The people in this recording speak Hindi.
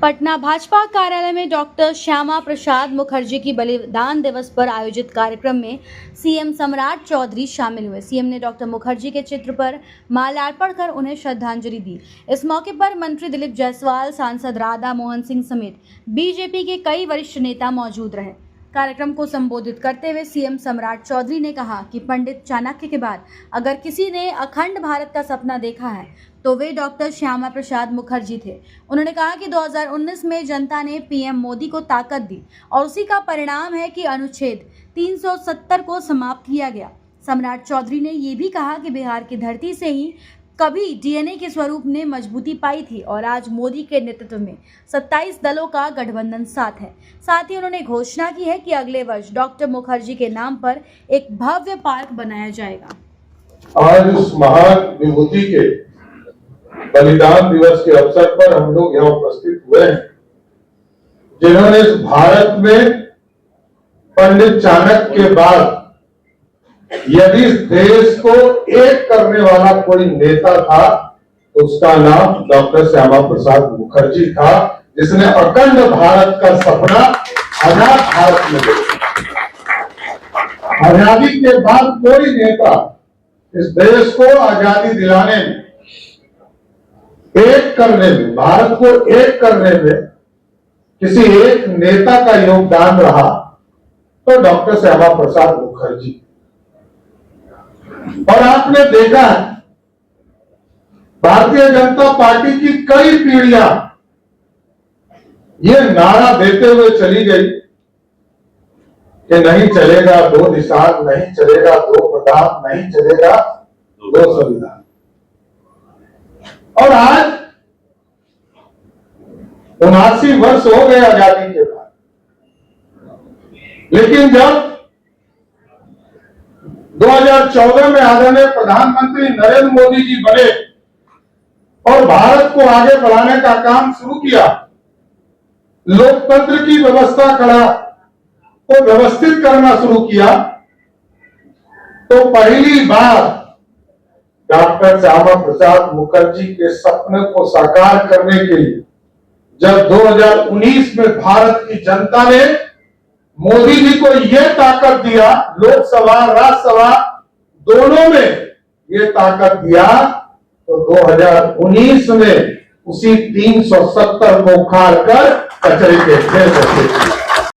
पटना भाजपा कार्यालय में डॉक्टर श्यामा प्रसाद मुखर्जी की बलिदान दिवस पर आयोजित कार्यक्रम में सीएम सम्राट चौधरी शामिल हुए। सीएम ने डॉक्टर मुखर्जी के चित्र पर माल्यार्पण कर उन्हें श्रद्धांजलि दी। इस मौके पर मंत्री दिलीप जायसवाल, सांसद राधा मोहन सिंह समेत बीजेपी के कई वरिष्ठ नेता मौजूद रहे। कार्यक्रम को संबोधित करते हुए सीएम सम्राट चौधरी ने कहा कि पंडित चाणक्य के बाद अगर किसी ने अखंड भारत का सपना देखा है तो वे डॉक्टर श्यामा प्रसाद मुखर्जी थे। उन्होंने कहा कि 2019 में जनता ने पीएम मोदी को ताकत दी और उसी का परिणाम है कि अनुच्छेद 370 को समाप्त किया गया। सम्राट चौधरी ने ये भी कहा कि बिहार की धरती से ही कभी डीएनए के स्वरूप ने मजबूती पाई थी और आज मोदी के नेतृत्व में 27 दलों का गठबंधन साथ है। साथ ही उन्होंने घोषणा की है कि अगले वर्ष डॉक्टर मुखर्जी के नाम पर एक भव्य पार्क बनाया जाएगा। आज इस महान विभूति के बलिदान दिवस के अवसर पर हम लोग यहाँ उपस्थित हुए हैं, जिन्होंने इस भारत में पंडित चाणक्य के बाद यदि इस देश को एक करने वाला कोई नेता था तो उसका नाम डॉक्टर श्यामा प्रसाद मुखर्जी था, जिसने अखंड भारत का सपना आजाद भारत में देखा। आजादी के बाद कोई नेता इस देश को आजादी दिलाने में, एक करने में, भारत को एक करने में किसी एक नेता का योगदान रहा तो डॉक्टर श्यामा प्रसाद मुखर्जी। और आपने देखा भारतीय जनता पार्टी की कई पीढ़ियां ये नारा देते हुए चली गई कि नहीं चलेगा दो निशान, नहीं चलेगा दो प्रधान, नहीं चलेगा दो संविधान। और आज 79 वर्ष हो गए आजादी के बाद, लेकिन जब 2014 में आदरणीय प्रधानमंत्री नरेंद्र मोदी जी बने और भारत को आगे बढ़ाने का काम शुरू किया, लोकतंत्र की व्यवस्था को व्यवस्थित करना शुरू किया, तो पहली बार डॉक्टर श्यामा प्रसाद मुखर्जी के सपने को साकार करने के लिए जब 2019 में भारत की जनता ने मोदी जी को यह ताकत दिया, लोकसभा राज्यसभा दोनों में ये ताकत दिया, तो 2019 में उसी 370 को उखाड़ कर कचरे के ढेर रखे।